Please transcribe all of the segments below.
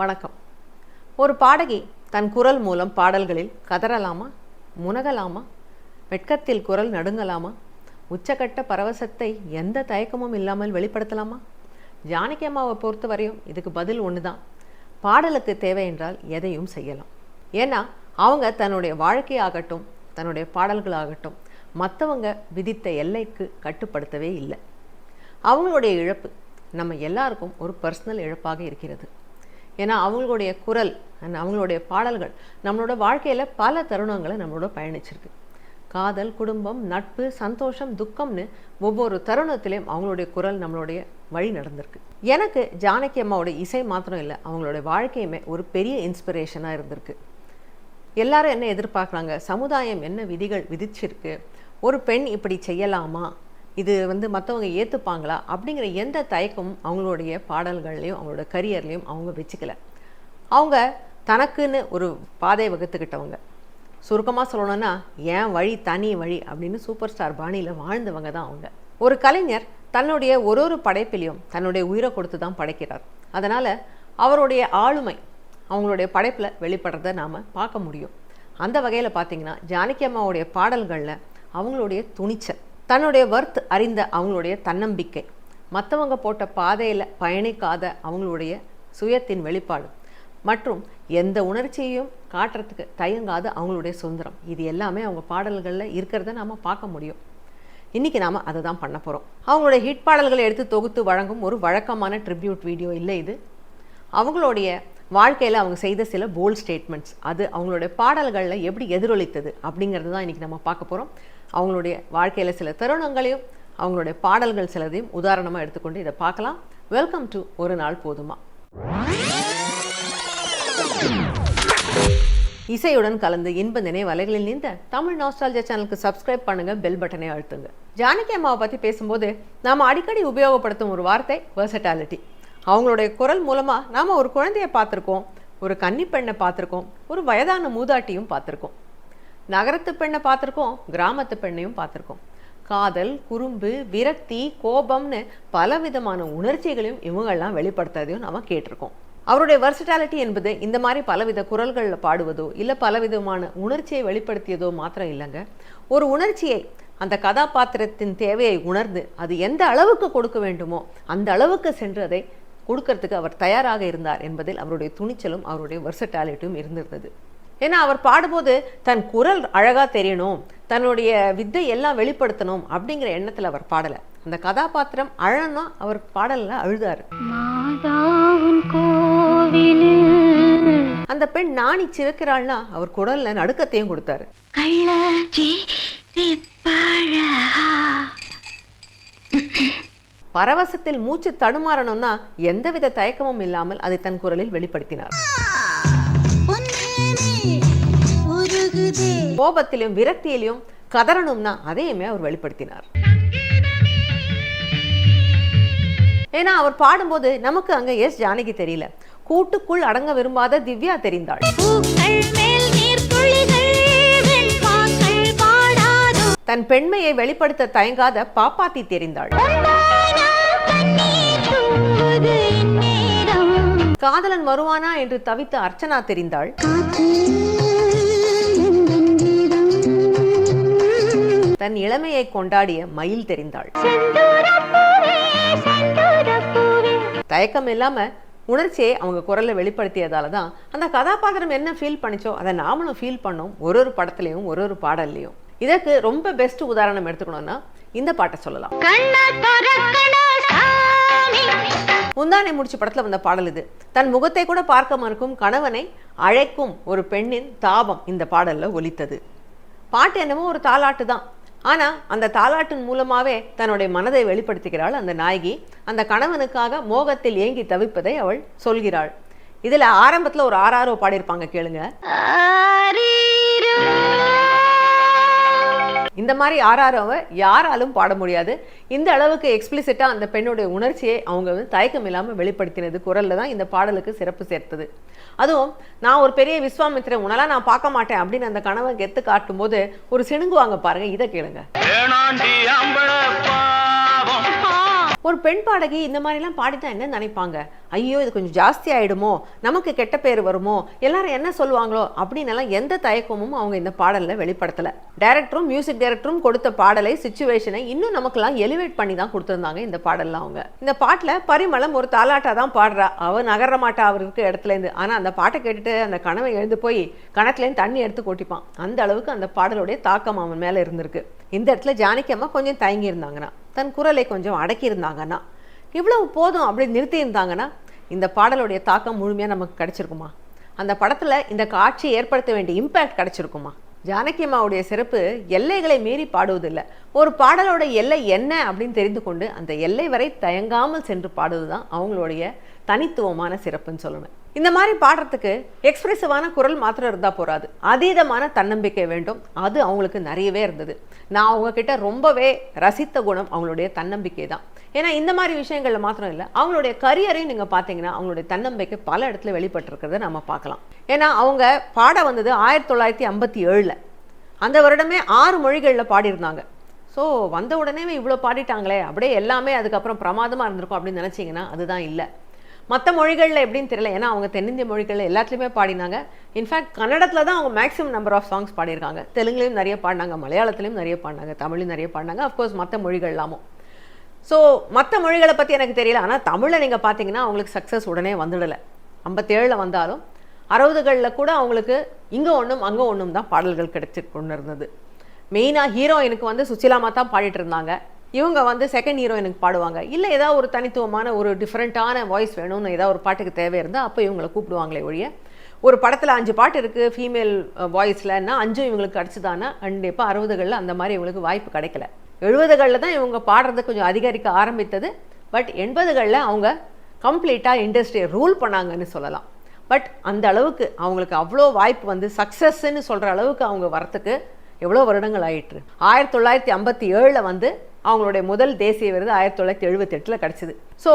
வணக்கம். ஒரு பாடகி தன் குரல் மூலம் பாடல்களில் கதறலாமா, முனகலாமா, வெட்கத்தில் குரல் நடுங்கலாமா, உச்சக்கட்ட பரவசத்தை எந்த தயக்கமும் இல்லாமல் வெளிப்படுத்தலாமா? ஜானகி அம்மாவை பொறுத்த வரையும் இதுக்கு பதில் ஒன்று தான். பாடலுக்கு தேவை என்றால் எதையும் செய்யலாம். ஏன்னா அவங்க தன்னுடைய வாழ்க்கையாகட்டும், தன்னுடைய பாடல்களாகட்டும் மற்றவங்க விதித்த எல்லைக்கு கட்டுப்படுத்தவே இல்லை. அவங்களுடைய இழப்பு நம்ம எல்லாருக்கும் ஒரு பர்சனல் இழப்பாக இருக்கிறது. ஏன்னா அவங்களுடைய குரல், அவங்களுடைய பாடல்கள் நம்மளோட வாழ்க்கையில் பல தருணங்களை நம்மளோட பயணிச்சிருக்கு. காதல், குடும்பம், நட்பு, சந்தோஷம், துக்கம்னு ஒவ்வொரு தருணத்திலையும் அவங்களுடைய குரல் நம்மளுடைய வழி நடந்திருக்கு. எனக்கு ஜானகி அம்மாவோட இசை மாத்திரம் இல்லை, அவங்களுடைய வாழ்க்கையுமே ஒரு பெரிய இன்ஸ்பிரேஷனாக இருந்திருக்கு. எல்லாரும் என்ன எதிர்பார்க்குறாங்க, சமுதாயம் என்ன விதிகள் விதிச்சிருக்கு, ஒரு பெண் இப்படி செய்யலாமா, இது மற்றவங்க ஏற்றுப்பாங்களா அப்படிங்கிற எந்த தயக்கமும் அவங்களுடைய பாடல்கள்லையும் அவங்களோட கரியர்லேயும் அவங்க வச்சுக்கல. அவங்க தனக்குன்னு ஒரு பாதை வகுத்துக்கிட்டவங்க. சுருக்கமாக சொல்லணும்னா ஏன் வழி தனி வழி அப்படின்னு சூப்பர் ஸ்டார் பாணியில் வாழ்ந்தவங்க தான் அவங்க. ஒரு கலைஞர் தன்னுடைய ஒரு படைப்பிலையும் தன்னுடைய உயிரை கொடுத்து தான் படைக்கிறார். அதனால் அவருடைய ஆளுமை அவங்களுடைய படைப்பில் வெளிப்படுறதை நாம் பார்க்க முடியும். அந்த வகையில் பார்த்திங்கன்னா ஜானகி அம்மாவுடைய பாடல்களில் அவங்களுடைய துணிச்சல், தன்னுடைய வர்த் அறிந்த அவங்களுடைய தன்னம்பிக்கை, மற்றவங்க போட்ட பாதையில் பயணிக்காத அவங்களுடைய சுயத்தின் வெளிப்பாடு மற்றும் எந்த உணர்ச்சியையும் காட்டுறதுக்கு தயங்காத அவங்களுடைய சுதந்திரம், இது எல்லாமே அவங்க பாடல்களில் இருக்கிறத நாம் பார்க்க முடியும். இன்றைக்கி நாம் அதை தான் பண்ண போகிறோம். அவங்களுடைய ஹிட் பாடல்களை எடுத்து தொகுத்து வழங்கும் ஒரு வழக்கமான ட்ரிபியூட் வீடியோ இல்லை இது. அவங்களுடைய வாழ்க்கையில் அவங்க செய்த சில போல்ட் ஸ்டேட்மெண்ட்ஸ், அது அவங்களுடைய பாடல்களில் எப்படி எதிரொலித்தது அப்படிங்கிறது தான் இன்றைக்கி நம்ம பார்க்க போகிறோம். அவங்களுடைய வாழ்க்கையில் சில தருணங்களையும் அவங்களுடைய பாடல்கள் சிலதையும் உதாரணமாக எடுத்துக்கொண்டு இதை பார்க்கலாம். வெல்கம் டு ஒரு நாள் போதுமா. இசையுடன் கலந்து இன்ப நினைவலைகளில் நீந்த தமிழ் நாஸ்டால்ஜியா சேனலுக்கு சப்ஸ்கிரைப் பண்ணுங்க, பெல் பட்டனை அழுத்துங்க. ஜானகி அம்மாவை பற்றி பேசும்போது நாம் அடிக்கடி உபயோகப்படுத்தும் ஒரு வார்த்தை வெர்சட்டாலிட்டி. அவங்களுடைய குரல் மூலமாக நாம் ஒரு குழந்தையை பார்த்துருக்கோம், ஒரு கன்னி பெண்ணை பார்த்துருக்கோம், ஒரு வயதான மூதாட்டியும் பார்த்துருக்கோம், நகரத்து பெண்ணை பார்த்துருக்கோம், கிராமத்து பெண்ணையும் பார்த்துருக்கோம். காதல், குறும்பு, விரக்தி, கோபம்னு பலவிதமான உணர்ச்சிகளையும் இவங்கெல்லாம் வெளிப்படுத்துறதையும் நம்ம கேட்டிருக்கோம். அவருடைய வெர்சட்டாலிட்டி என்பது இந்த மாதிரி பலவித குரல்களில் பாடுவதோ இல்லை பலவிதமான உணர்ச்சியை வெளிப்படுத்தியதோ மாத்திரம் இல்லைங்க. ஒரு உணர்ச்சியை அந்த கதாபாத்திரத்தின் தேவையை உணர்ந்து அது எந்த அளவுக்கு கொடுக்க வேண்டுமோ அந்த அளவுக்கு சென்று அதை கொடுக்கறதுக்கு அவர் தயாராக இருந்தார் என்பதில் அவருடைய துணிச்சலும் அவருடைய வெர்சட்டாலிட்டியும் இருந்திருந்தது. ஏன்னா அவர் பாடும்போது தன் குரல் அழகாக தெரியணும், தன்னுடைய வித்தை எல்லாம் வெளிப்படுத்தணும் அப்படிங்கிற எண்ணத்தில் அவர் பாடலை. அந்த கதாபாத்திரம் அழனா அவர் பாடலில் அழுதாரு. அந்த பெண் நாணி சிவக்கிறாள்னா அவர் குரல்ல நடுக்கத்தையும் கொடுத்தாரு. பரவசத்தில் மூச்சு தடுமாறணும்னா எந்தவித தயக்கமும் இல்லாமல் அதை தன் குரலில் வெளிப்படுத்தினார். கோபத்திலும் விரக்தியிலும் கதறணும்னா அதையுமே அவர் வெளிப்படுத்தினார். ஏன்னா அவர் பாடும்போது நமக்கு அங்க எஸ் ஜானகி தெரியல, கூட்டுக்குள் அடங்க விரும்பாத திவ்யா தெரிந்தாள். தன் பெண்மையை வெளிப்படுத்த தயங்காத பாப்பாத்தி தெரிந்தாள். காதலன் வருவானா என்று தவித்த அர்ச்சனா தெரிந்தாள். தன் இளமையை கொண்டாடிய மயில் தெரிந்தாள். தயக்கம் இல்லாம உணர்ச்சியை அவங்க குரல்ல வெளிப்படுத்தியதால தான் அந்த கதாபாத்திரம் என்ன ஃபீல் பண்ணிச்சோ அதை நாமளும் ஃபீல் பண்ணோம் ஒரு படத்துலையும் ஒரு பாடல்லையும். இதற்கு ரொம்ப பெஸ்ட் உதாரணம் எடுத்துக்கணும்னா இந்த பாட்டை சொல்லலாம். முந்தானை முடிச்சு படத்துல வந்த பாடல் இது. தன் முகத்தை கூட பார்க்க மறுக்கும் கணவனை அழைக்கும் ஒரு பெண்ணின் தாபம் இந்த பாடல்ல ஒலித்தது. பாட்டு என்னமோ ஒரு தாலாட்டு தான், ஆனா அந்த தாலாட்டின் மூலமாவே தன்னுடைய மனதை வெளிப்படுத்துகிறாள் அந்த நாயகி. அந்த கணவனுக்காக மோகத்தில் ஏங்கி தவிப்பதை அவள் சொல்கிறாள். இதுல ஆரம்பத்துல ஒரு ஆறாரோ பாடியிருப்பாங்க, கேளுங்க. இந்த மாதிரி ஆறாரோவை யாராலும் பாட முடியாது. இந்த அளவுக்கு எக்ஸ்பிளிசிட்டா அந்த பெண்ணுடைய உணர்ச்சியை அவங்க தயக்கம் இல்லாமல் வெளிப்படுத்தினது குரல்ல தான் இந்த பாடலுக்கு சிறப்பு சேர்த்தது. அதுவும் நான் ஒரு பெரிய விஸ்வாமித்திரன், உன்னெல்லாம் நான் பார்க்க மாட்டேன் அப்படின்னு அந்த கணவன் கெத்து காட்டும் போது ஒரு சிணுங்குவாங்க பாருங்க, இதை கேளுங்க. ஒரு பெண் பாடகி இந்த மாதிரிலாம் பாடிதான் என்ன நினைப்பாங்க, ஐயோ இது கொஞ்சம் ஜாஸ்தி ஆகிடுமோ, நமக்கு கெட்ட பேர் வருமோ, எல்லாரும் என்ன சொல்லுவாங்களோ அப்படின்னெல்லாம் எந்த தயக்கமும் அவங்க இந்த பாடலில் வெளிப்படுத்தலை. டைரக்டரும் மியூசிக் டைரக்டரும் கொடுத்த பாடலை, சிச்சுவேஷனை இன்னும் நமக்கெல்லாம் எலிவேட் பண்ணி தான் கொடுத்துருந்தாங்க இந்த பாடலில். அவங்க இந்த பாட்டில் பரிமளம் ஒரு தாலாட்டா தான் பாடுறா, அவன் நகர மாட்டா அவர் இருக்க இடத்துலேருந்து. ஆனால் அந்த பாட்டை கேட்டுட்டு அந்த கனவை எழுந்து போய் கணத்துலேருந்து தண்ணி எடுத்து கொட்டிப்பான். அந்த அளவுக்கு அந்த பாடலுடைய தாக்கம் அவன் மேலே இருந்திருக்கு. இந்த இடத்துல ஜானகி அம்மா கொஞ்சம் தயங்கி இருந்தாங்கன்னா, தன் குரலை கொஞ்சம் அடக்கி இருந்தாங்கன்னா, இவ்வளவு போதும் அப்படி நிறுத்தி இருந்தாங்கன்னா இந்த பாடலுடைய தாக்கம் முழுமையாக நமக்கு கிடைச்சிருக்குமா? அந்த படத்தில் இந்த காட்சி ஏற்படுத்த வேண்டிய இம்பேக்ட் கிடைச்சிருக்குமா? ஜானகி அம்மாவுடைய சிறப்பு எல்லைகளை மீறி பாடுவதில்லை. ஒரு பாடலோட எல்லை என்ன அப்படின்னு தெரிந்து கொண்டு அந்த எல்லை வரை தயங்காமல் சென்று பாடுவது தான் அவங்களுடைய தனித்துவமான சிறப்புன்னு சொல்லணும். இந்த மாதிரி பாடுறதுக்கு எக்ஸ்பிரசிவான குரல் மாத்திரம் இருந்தால் போகாது, அதீதமான தன்னம்பிக்கை வேண்டும். அது அவங்களுக்கு நிறையவே இருந்தது. நான் அவங்கக்கிட்ட ரொம்பவே ரசித்த குணம் அவங்களுடைய தன்னம்பிக்கை தான். ஏன்னா இந்த மாதிரி விஷயங்களில் மாத்திரம் இல்லை, அவங்களுடைய கரியரையும் நீங்கள் பார்த்தீங்கன்னா அவங்களுடைய தன்னம்பிக்கை பல இடத்துல வெளிப்பட்டிருக்கிறத நம்ம பார்க்கலாம். ஏன்னா அவங்க பாட வந்தது 1957. அந்த வருடமே 6 மொழிகளில் பாடியிருந்தாங்க. ஸோ வந்த உடனே இவ்வளோ பாடிட்டாங்களே, அப்படியே எல்லாமே அதுக்கப்புறம் பிரமாதமாக இருந்திருக்கும் அப்படின்னு நினச்சிங்கன்னா அதுதான் இல்லை. மற்ற மொழிகளில் எப்படின்னு தெரியல, ஏன்னா அவங்க தென்னிந்திய மொழிகளில் எல்லாத்துலேயுமே பாடினாங்க. இன்ஃபேக்ட் கன்னடத்தில் தான் அவங்க மேக்ஸிமம் நம்பர் ஆஃப் சாங்ஸ் பாடியிருக்காங்க. தெலுங்குலேயும் நிறைய பாடினாங்க, மலையாளத்துலேயும் நிறைய பாடினாங்க, தமிழ்லையும் நிறைய பாடினாங்க, அஃப்கோர்ஸ் மற்ற மொழிகள்லாமும். ஸோ மற்ற மொழிகளை பற்றி எனக்கு தெரியல. ஆனால் தமிழில் நீங்கள் பார்த்தீங்கன்னா அவங்களுக்கு சக்ஸஸ் உடனே வந்துடலை. 57 வந்தாலும் 60களில் கூட அவங்களுக்கு இங்கே ஒன்றும் அங்கே ஒன்றும் தான் பாடல்கள் கிடைச்சி கொண்டு இருந்தது. மெயினாக ஹீரோயினுக்கு வந்து சுசிலாமா தான் பாடிட்டு இருந்தாங்க. இவங்க வந்து செகண்ட் ஹீரோயினுக்கு பாடுவாங்க. இல்லை ஏதாவது ஒரு தனித்துவமான ஒரு டிஃப்ரெண்ட்டான வாய்ஸ் வேணும்னு ஏதாவது ஒரு பாட்டுக்கு தேவை இருந்தால் அப்போ இவங்களை கூப்பிடுவாங்களே ஒழிய, ஒரு படத்தில் 5 பாட்டு இருக்குது ஃபீமேல் வாய்ஸ்லன்னா 5 இவங்களுக்கு கிடச்சிதானா கண்டிப்பாக 60களில் அந்த மாதிரி இவங்களுக்கு வாய்ப்பு கிடைக்கல. 70களில் தான் இவங்க பாடுறது கொஞ்சம் அதிகரிக்க ஆரம்பித்தது. பட் 80களில் அவங்க கம்ப்ளீட்டாக இண்டஸ்ட்ரியை ரூல் பண்ணாங்கன்னு சொல்லலாம். பட் அந்த அளவுக்கு அவங்களுக்கு அவ்வளோ வாய்ப்பு வந்து சக்ஸஸ்ன்னு சொல்கிற அளவுக்கு அவங்க வரத்துக்கு எவ்வளோ வருடங்கள் ஆயிற்று. 1957 வந்து அவங்களுடைய முதல் தேசிய விருது 1978 கிடச்சிது. ஸோ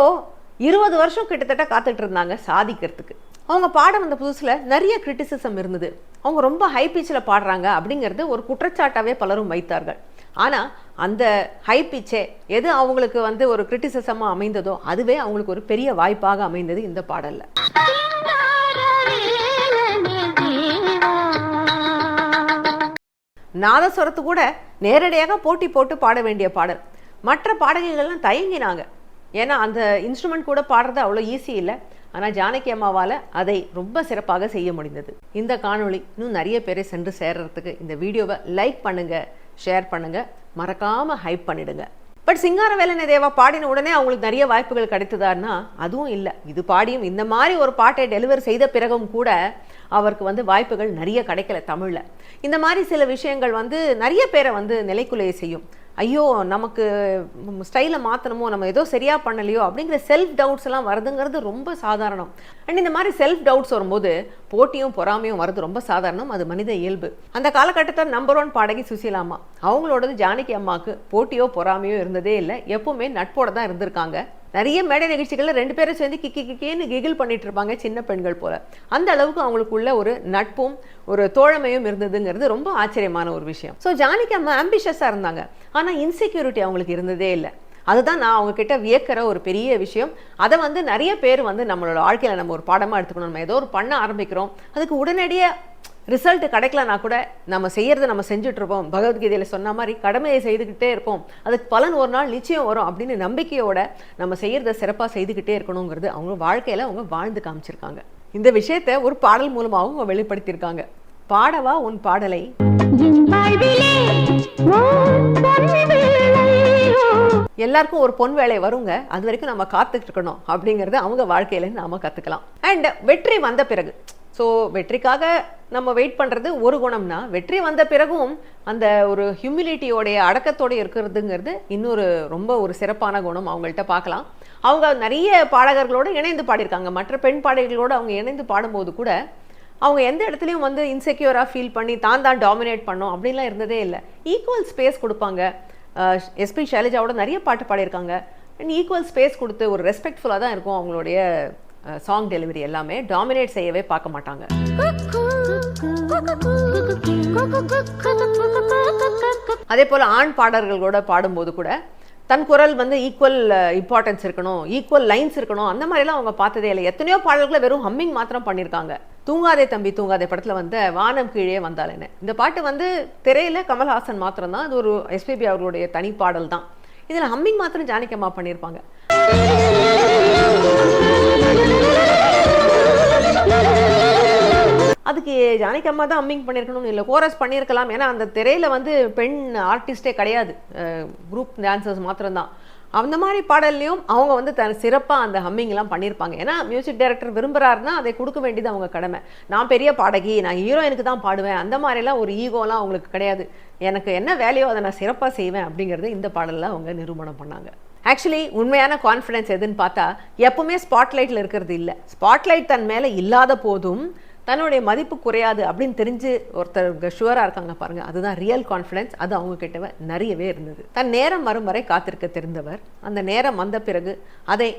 20 வருஷம் கிட்டத்தட்ட காத்துட்டு இருந்தாங்க சாதிக்கிறதுக்கு. அவங்க பாட வந்த புதுசில் நிறைய கிரிட்டிசிசம் இருந்தது. அவங்க ரொம்ப ஹை பிச்சில் பாடுறாங்க அப்படிங்கிறது ஒரு குற்றச்சாட்டாகவே பலரும் வைத்தார்கள். ஆனால் அந்த ஹை பிச்சே எது அவங்களுக்கு வந்து ஒரு கிரிட்டிசிசமாக அமைந்ததோ அதுவே அவங்களுக்கு ஒரு பெரிய வாய்ப்பாக அமைந்தது இந்த பாடலில். நாதஸ்வரத்து கூட நேரடியாக போட்டி போட்டு பாட வேண்டிய பாடல். மற்ற பாடகிகள்லாம் தயங்கினாங்க, ஏன்னா அந்த இன்ஸ்ட்ருமெண்ட் கூட பாடுறது அவ்வளோ ஈஸி இல்லை. ஆனால் ஜானகி அம்மாவால் அதை ரொம்ப சிறப்பாக செய்ய முடிந்தது. இந்த காணொளி இன்னும் நிறைய பேரை சென்று சேர்றதுக்கு இந்த வீடியோவை லைக் பண்ணுங்கள், ஷேர் பண்ணுங்கள், மறக்காமல் ஹைப் பண்ணிடுங்க. பட் சிங்காரவேலனை தேவா பாடின உடனே அவங்களுக்கு நிறைய வாய்ப்புகள் கிடைத்ததான்னா அதுவும் இல்லை. இது பாடியும் இந்த மாதிரி ஒரு பாட்டை டெலிவர் செய்த பிறகும் கூட அவருக்கு வந்து வாய்ப்புகள் நிறைய கிடைக்கல தமிழில். இந்த மாதிரி சில விஷயங்கள் வந்து நிறைய பேரை வந்து நிலைக்குலைய செய்யும். ஐயோ நமக்கு ஸ்டைலை மாற்றணுமோ, நம்ம ஏதோ சரியாக பண்ணலையோ அப்படிங்கிற செல்ஃப் டவுட்ஸ் எல்லாம் வருதுங்கிறது ரொம்ப சாதாரணம். அண்ட் இந்த மாதிரி செல்ஃப் டவுட்ஸ் வரும்போது போட்டியும் பொறாமையும் வருது ரொம்ப சாதாரணம், அது மனித இயல்பு. அந்த காலகட்டத்தில் நம்பர் 1 பாடகி சுசீலாம்மா, அவங்களோடது ஜானகி அம்மாவுக்கு போட்டியோ பொறாமையோ இருந்ததே இல்லை. எப்பவுமே நட்போட தான் இருந்திருக்காங்க. நிறைய மேடை நிகழ்ச்சிகளில் 2 பேரும் சேர்ந்து கிக்கின்னு கிகில் பண்ணிட்டு இருப்பாங்க, சின்ன பெண்கள் போல. அந்த அளவுக்கு அவங்களுக்குள்ள ஒரு நட்பும் ஒரு தோழமையும் இருந்ததுங்கிறது ரொம்ப ஆச்சரியமான ஒரு விஷயம். ஸோ ஜானகி அம்மா ஆம்பிஷஸாக இருந்தாங்க, ஆனால் இன்செக்யூரிட்டி அவங்களுக்கு இருந்ததே இல்லை. அதுதான் நான் அவங்க கிட்ட வியக்கிற ஒரு பெரிய விஷயம். அதை வந்து நிறைய பேர் வந்து நம்மளோட வாழ்க்கையில் நம்ம ஒரு பாடமாக எடுத்துக்கணும். நம்ம ஏதோ ஒரு பண்ண ஆரம்பிக்கிறோம், அதுக்கு உடனடியாக ரிசல்ட் கிடைக்கலனா கூட நம்ம செய்யறதை நம்ம செஞ்சுட்டு இருப்போம். பகவத்கீதையில் சொன்ன மாதிரி கடமையை செய்துக்கிட்டே இருப்போம், அதுக்கு பலன் ஒரு நாள் நிச்சயம் வரும் அப்படின்னு நம்பிக்கையோட நம்ம செய்யறதை சிறப்பாக செய்துக்கிட்டே இருக்கணுங்கிறது அவங்க வாழ்க்கையில் அவங்க வாழ்ந்து காமிச்சிருக்காங்க. இந்த விஷயத்தை ஒரு பாடல் மூலமாகவும் அவங்க வெளிப்படுத்தியிருக்காங்க. பாடவா உன் பாடலை, எல்லாருக்கும் ஒரு பொன் வேலை வருங்க, அது வரைக்கும் நம்ம காத்துட்டு இருக்கணும் அப்படிங்கறது அவங்க வாழ்க்கையில நாம கத்துக்கலாம். அண்ட் வெற்றி வந்த பிறகு, ஸோ வெற்றிக்காக நம்ம வெயிட் பண்ணுறது ஒரு குணம்னா, வெற்றி வந்த பிறகும் அந்த ஒரு ஹியூமிலிட்டியோடைய அடக்கத்தோடு இருக்கிறதுங்கிறது இன்னொரு ரொம்ப ஒரு சிறப்பான குணம் அவங்கள்ட்ட பார்க்கலாம். அவங்க நிறைய பாடகர்களோடு இணைந்து பாடியிருக்காங்க. மற்ற பெண் பாடகர்களோடு அவங்க இணைந்து பாடும்போது கூட அவங்க எந்த இடத்துலையும் வந்து இன்செக்யூராக ஃபீல் பண்ணி தான் டாமினேட் பண்ணோம் அப்படின்லாம் இருந்ததே இல்லை. ஈக்குவல் ஸ்பேஸ் கொடுப்பாங்க. எஸ்பி ஷைலஜாவோட நிறைய பாட்டு பாடியிருக்காங்க. அண்ட் ஈக்குவல் ஸ்பேஸ் கொடுத்து ஒரு ரெஸ்பெக்ட்ஃபுல்லாக தான் இருக்கும் அவங்களுடைய சாங் டெலிவரி. எல்லாமே டாமினேட் செய்யவே பார்க்க மாட்டாங்க. அதே போல் ஆண் பாடல்களோட பாடும்போது கூட தன் குரல் வந்து ஈக்குவல் இம்பார்ட்டன்ஸ் இருக்கணும், ஈக்குவல் லைன்ஸ் இருக்கணும், அந்த மாதிரிலாம் அவங்க பார்த்ததே இல்லை. எத்தனையோ பாடல்களை வெறும் ஹம்மிங் மாத்திரம் பண்ணியிருக்காங்க. தூங்காதே தம்பி தூங்காதே படத்தில் வந்து வானம் கீழே வந்தாலேன்னு இந்த பாட்டு வந்து திரையில் கமல்ஹாசன் மாத்திரம் தான், அது ஒரு எஸ்பிபி அவர்களுடைய தனி பாடல் தான். இதில் ஹம்மிங் மாத்திரம் ஜானகி அம்மா பண்ணியிருப்பாங்க. அதுக்கு ஜானகி அம்மா தான் ஹம்மிங் பண்ணியிருக்கணும்னு இல்லை, கோரஸ் பண்ணியிருக்கலாம். ஏன்னா அந்த திரையில் வந்து பெண் ஆர்டிஸ்டே கிடையாது, குரூப் டான்சர்ஸ் மாத்திரம்தான். அந்த மாதிரி பாடல்லையும் அவங்க வந்து சிறப்பாக அந்த ஹம்மிங்லாம் பண்ணியிருப்பாங்க. ஏன்னா மியூசிக் டைரக்டர் விரும்புகிறாருன்னா அதை கொடுக்க வேண்டியது அவங்க கடமை. நான் பெரிய பாடகி, நான் ஹீரோயினுக்கு தான் பாடுவேன், அந்த மாதிரிலாம் ஒரு ஈகோலாம் அவங்களுக்கு கிடையாது. எனக்கு என்ன வேலையோ அதை நான் சிறப்பாக செய்வேன் அப்படிங்கிறது இந்த பாடலில் அவங்க நிரூபணம் பண்ணாங்க. ஆக்சுவலி உண்மையான கான்ஃபிடென்ஸ் எதுன்னு பார்த்தா எப்பவுமே ஸ்பாட்லைட்டில் இருக்கிறது இல்லை. ஸ்பாட்லைட் தன் மேலே இல்லாத போதும் தன்னுடைய மதிப்பு குறையாது அப்படின்னு தெரிஞ்சு ஒருத்தர் ஷுவராக இருக்காங்க பாருங்கள், அதுதான் ரியல் கான்ஃபிடென்ஸ். அது அவங்க கிட்ட நிறையவே இருந்தது. தன் நேரம் வரும் வரை காத்திருக்க தெரிந்தவர், அந்த நேரம் வந்த பிறகு அதை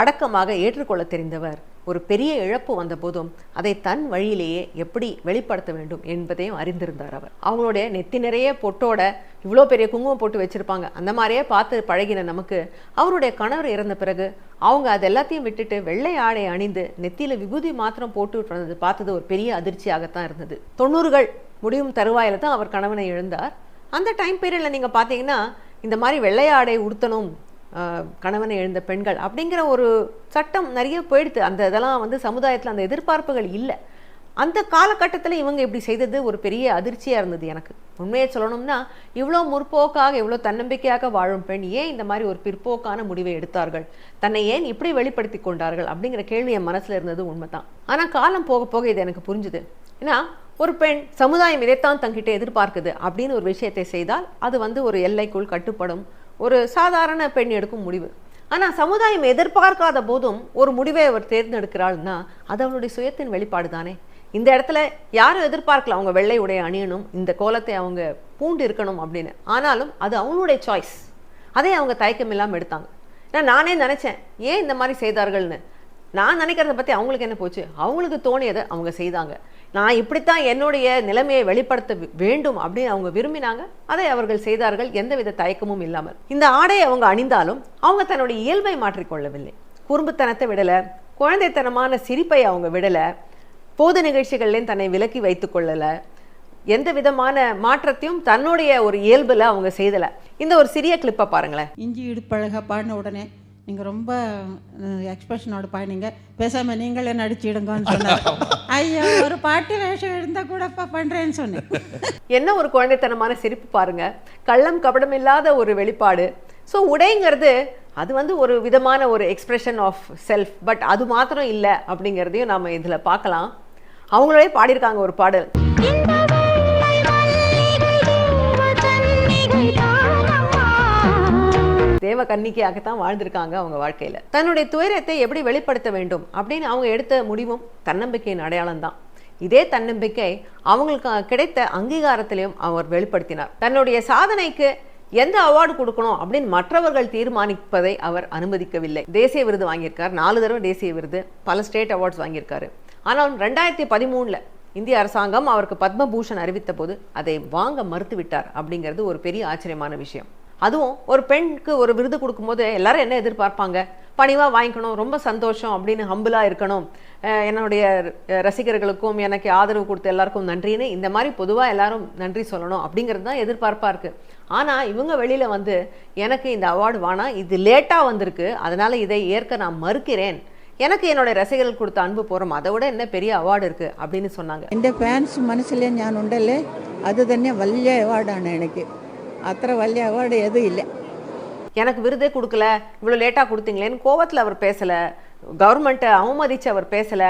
அடக்கமாக ஏற்றுக்கொள்ள தெரிந்தவர், ஒரு பெரிய இழப்பு வந்த போதும் அதை தன் வழியிலேயே எப்படி வெளிப்படுத்த வேண்டும் என்பதையும் அறிந்திருந்தார் அவர். அவங்களுடைய நெத்தி நிறைய பொட்டோட இவ்வளோ பெரிய குங்குமம் போட்டு வச்சுருப்பாங்க, அந்த மாதிரியே பார்த்து பழகின நமக்கு அவருடைய கணவர் இறந்த பிறகு அவங்க அது எல்லாத்தையும் விட்டுட்டு வெள்ளை ஆடை அணிந்து நெத்தியில் விபூதி மாத்திரம் போட்டு பார்த்தது ஒரு பெரிய அதிர்ச்சியாகத்தான் இருந்தது. 90கள் முடியும் தருவாயில் தான் அவர் கணவனை இழந்தார். அந்த டைம் பீரியடில் நீங்கள் பார்த்தீங்கன்னா இந்த மாதிரி வெள்ளை ஆடை உடுத்தணும் கணவனை எழுந்த பெண்கள் அப்படிங்கிற ஒரு சட்டம் நிறைய போயிடுது. அந்த இதெல்லாம் வந்து சமுதாயத்தில் அந்த எதிர்பார்ப்புகள் இல்லை. அந்த காலகட்டத்தில் இவங்க இப்படி செய்தது ஒரு பெரிய அதிர்ச்சியாக இருந்தது எனக்கு. உண்மையை சொல்லணும்னா இவ்வளோ முற்போக்காக இவ்வளோ தன்னம்பிக்கையாக வாழும் பெண் ஏன் இந்த மாதிரி ஒரு பிற்போக்கான முடிவை எடுத்தார்கள், தன்னை ஏன் இப்படி வெளிப்படுத்தி கொண்டார்கள் அப்படிங்கிற கேள்வி என் மனசில் இருந்தது உண்மைதான். ஆனால் காலம் போக போக இது எனக்கு புரிஞ்சுது. ஏன்னா ஒரு பெண் சமுதாயம் இதைத்தான் தங்கிட்ட எதிர்பார்க்குது அப்படின்னு ஒரு விஷயத்தை செய்தால் அது வந்து ஒரு எல்லைக்குள் கட்டுப்படும், ஒரு சாதாரண பெண் எடுக்கும் முடிவு. ஆனால் சமுதாயம் எதிர்பார்க்காத போதும் ஒரு முடிவை அவர் தேர்ந்தெடுக்கிறாள்னா அது அவளுடைய சுயத்தின் வெளிப்பாடு தானே. இந்த இடத்துல யாரும் எதிர்பார்க்கல அவங்க வெள்ளை உடைய அணியணும், இந்த கோலத்தை அவங்க பூண்டு இருக்கணும் அப்படின்னு. ஆனாலும் அது அவங்களுடைய சாய்ஸ், அதை அவங்க தயக்கம் இல்லாமல் எடுத்தாங்க. ஏன்னா நானே நினச்சேன் ஏன் இந்த மாதிரி செய்தார்கள்னு. நான் நினைக்கிறத பற்றி அவங்களுக்கு என்ன போச்சு, அவங்களுக்கு தோணியதை அவங்க செய்தாங்க. நான் இப்படித்தான் என்னுடைய நிலைமையை வெளிப்படுத்த வேண்டும் அப்படின்னு அவங்க விரும்பினாங்க, அதை அவர்கள் செய்தார்கள் எந்தவித தயக்கமும் இல்லாமல். இந்த ஆடை அவங்க அணிந்தாலும் அவங்க தன்னுடைய இயல்பை மாற்றிக்கொள்ளவில்லை. குறும்புத்தனத்தை விடலை, குழந்தைத்தனமான சிரிப்பை அவங்க விடலை, பொது நிகழ்ச்சிகள்லேயும் தன்னை விலக்கி வைத்து கொள்ளலை, எந்த விதமான மாற்றத்தையும் தன்னுடைய ஒரு இயல்பில் அவங்க செய்தலை. இந்த ஒரு சிறிய கிளிப்பை பாருங்களேன். இஞ்சி இடுப்பழக பாடின உடனே நீங்கள் ரொம்ப எக்ஸ்பிரஷனோட பாடினீங்க, பேசாமல் நீங்களே நடிச்சிடுங்கன்னு சொன்னார். ஐயோ ஒரு பாட்டு வேஷம் இருந்தால் கூடப்பா பண்ணுறேன்னு சொன்னேன். என்ன ஒரு குழந்தைத்தனமான சிரிப்பு பாருங்க, கள்ளம் கபடம் இல்லாத ஒரு வெளிப்பாடு. ஸோ உடைங்கிறது அது வந்து ஒரு விதமான ஒரு எக்ஸ்பிரஷன் ஆஃப் செல்ஃப், பட் அது மாத்திரம் இல்லை அப்படிங்கிறதையும் நாம் இதில் பார்க்கலாம். அவங்களே பாடியிருக்காங்க ஒரு பாடல். தேவ கன்னிக்கையாகத்தான் வாழ்ந்திருக்காங்க அவங்க வாழ்க்கையில். தன்னுடைய துயரத்தை எப்படி வெளிப்படுத்த வேண்டும் அப்படின்னு அவங்க எடுத்த முடிவும் தன்னம்பிக்கையின் அடையாளம் தான். இதே தன்னம்பிக்கை அவங்களுக்கு கிடைத்த அங்கீகாரத்திலையும் அவர் வெளிப்படுத்தினார். தன்னுடைய சாதனைக்கு எந்த அவார்டு கொடுக்கணும் அப்படின்னு மற்றவர்கள் தீர்மானிப்பதை அவர் அனுமதிக்கவில்லை. தேசிய விருது வாங்கியிருக்கார், 4 தடவை தேசிய விருது, பல ஸ்டேட் அவார்ட்ஸ் வாங்கியிருக்காரு. ஆனால் 2013 இந்திய அரசாங்கம் அவருக்கு பத்மபூஷன் அறிவித்த போது அதை வாங்க மறுத்து விட்டார் அப்படிங்கிறது ஒரு பெரிய ஆச்சரியமான விஷயம். அதுவும் ஒரு பெண்ணுக்கு ஒரு விருது கொடுக்கும்போது எல்லாரும் என்ன எதிர்பார்ப்பாங்க, பணிவாக வாங்கிக்கணும், ரொம்ப சந்தோஷம் அப்படின்னு ஹம்பிளாக இருக்கணும், என்னுடைய ரசிகர்களுக்கும் எனக்கு ஆதரவு கொடுத்த எல்லாருக்கும் நன்றின்னு இந்த மாதிரி பொதுவாக எல்லாரும் நன்றி சொல்லணும் அப்படிங்கிறது தான் எதிர்பார்ப்பாக இருக்குது. ஆனால் இவங்க வெளியில் வந்து எனக்கு இந்த அவார்டு வேணாம், இது லேட்டாக வந்திருக்கு, அதனால் இதை ஏற்க நான் மறுக்கிறேன், எனக்கு என்னோட ரசிகர்கள் கொடுத்த அன்பு போகிறோம், அதை விட என்ன பெரிய അവാർഡ് இருக்குது அப்படின்னு சொன்னாங்க. എൻ്റെ ഫാൻസ് മനസ്സിലെ ഞാൻ ഉണ്ടല്ലേ, അത് തന്നെ വലിയ അവാർഡാണ്. എനിക്ക് അത്ര വലിയ അവാർഡ് ഏതും ഇല്ല. எனக்கு விருதே கொடுக்கல, இவ்வளோ லேட்டாக கொடுத்தீங்களேன்னு கோவத்தில் அவர் பேசலை, கவர்மெண்ட்டை அவமதித்து அவர் பேசலை.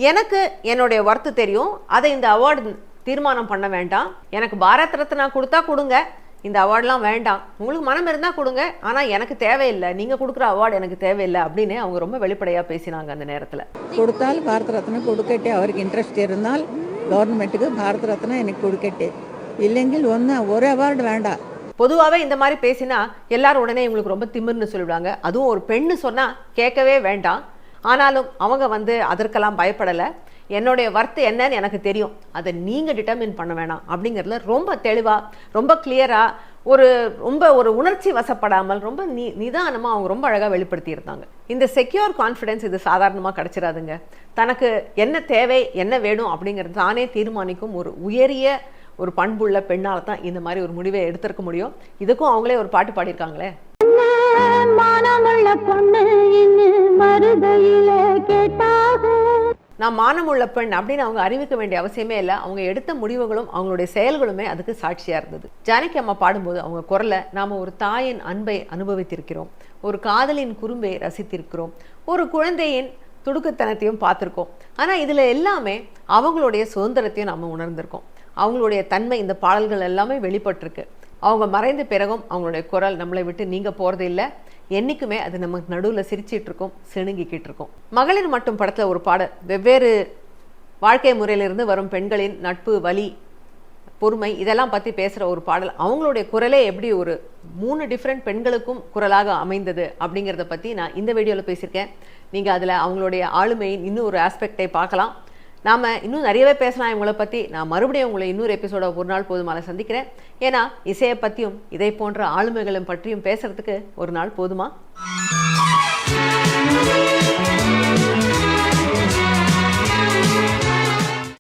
எனக்கு என்னுடைய ஒர்த்து தெரியும், அதை இந்த அவார்டு தீர்மானம் பண்ண வேண்டாம், எனக்கு பாரத் ரத்னா கொடுத்தா கொடுங்க, இந்த அவார்டெலாம் வேண்டாம், உங்களுக்கு மனம் இருந்தால் கொடுங்க, ஆனால் எனக்கு தேவையில்லை, நீங்கள் கொடுக்குற அவார்டு எனக்கு தேவையில்லை அப்படின்னு அவங்க ரொம்ப வெளிப்படையாக பேசினாங்க. அந்த நேரத்தில் கொடுத்தால் பாரத் ரத்னா கொடுக்கட்டே, அவருக்கு இன்ட்ரெஸ்ட் இருந்தால் கவர்மெண்ட்டுக்கு பாரத் ரத்னா எனக்கு கொடுக்கட்டே, இல்லைங்கில் ஒரு அவார்டு வேண்டாம். பொதுவாகவே இந்த மாதிரி பேசினா எல்லாரும் உடனே இவங்களுக்கு ரொம்ப திமிர்னு சொல்லிவிடுவாங்க. அதுவும் ஒரு பெண்ணு சொன்னால் கேட்கவே வேண்டாம். ஆனாலும் அவங்க வந்து அதற்கெல்லாம் பயப்படலை. என்னுடைய வர்த்து என்னன்னு எனக்கு தெரியும், அதை நீங்கள் டிட்டர்மின் பண்ண வேணாம் அப்படிங்கிறதுல ரொம்ப தெளிவாக ரொம்ப கிளியராக ரொம்ப ஒரு உணர்ச்சி வசப்படாமல் ரொம்ப நிதானமாக அவங்க ரொம்ப அழகாக வெளிப்படுத்தியிருந்தாங்க. இந்த செக்யூர் கான்ஃபிடென்ஸ் இது சாதாரணமாக கிடச்சிடாதுங்க. தனக்கு என்ன தேவை என்ன வேணும் அப்படிங்கிறது தானே தீர்மானிக்கும் ஒரு உயரிய ஒரு பண்புள்ள பெண்ணால் தான் இந்த மாதிரி ஒரு முடிவை எடுத்திருக்க முடியும். இதுக்கும் அவங்களே ஒரு பாட்டு பாடியிருக்காங்களே. நான் மானமுள்ள பெண் அப்படின்னு அவங்க அறிவிக்க வேண்டிய அவசியமே இல்லை. அவங்க எடுத்த முடிவுகளும் அவங்களுடைய செயல்களுமே அதுக்கு சாட்சியாக இருந்தது. ஜானகி அம்மா பாடும்போது அவங்க குரலை நாம் ஒரு தாயின் அன்பை அனுபவித்திருக்கிறோம், ஒரு காதலின் குறும்பை ரசித்திருக்கிறோம், ஒரு குழந்தையின் துடுக்குத்தனத்தையும் பார்த்துருக்கோம். ஆனால் இதில் எல்லாமே அவங்களுடைய சுதந்திரத்தையும் நாம் உணர்ந்திருக்கோம். அவங்களுடைய தன்மை இந்த பாடல்கள் எல்லாமே வெளிப்பட்டிருக்கு. அவங்க மறைந்த பிறகும் அவங்களுடைய குரல் நம்மளை விட்டு நீங்க போகிறது இல்லை. என்றைக்குமே அது நமக்கு நடுவில் சிரிச்சிட்டு இருக்கோம், சிணுங்கிக்கிட்டு இருக்கோம். மகளிர் மட்டும் படத்தில் ஒரு பாடல் வெவ்வேறு வாழ்க்கை முறையிலிருந்து வரும் பெண்களின் நட்பு, வலி, பொறுமை இதெல்லாம் பற்றி பேசுகிற ஒரு பாடல். அவங்களுடைய குரலே எப்படி ஒரு 3 டிஃப்ரெண்ட் பெண்களுக்கும் குரலாக அமைந்தது அப்படிங்கிறத பற்றி நான் இந்த வீடியோவில் பேசியிருக்கேன். நீங்கள் அதில் அவங்களுடைய ஆளுமையின் இன்னும் ஒரு ஆஸ்பெக்டை பார்க்கலாம். நாம் இன்னும் நிறையவே பேசலாம் இவங்களை பற்றி. நான் மறுபடியும் உங்களை இன்னொரு எபிசோட ஒரு நாள் போதுமான சந்திக்கிறேன். ஏன்னா இசையை பற்றியும் இதை போன்ற ஆளுமைகளும் பற்றியும் பேசுறதுக்கு ஒரு நாள் போதுமா?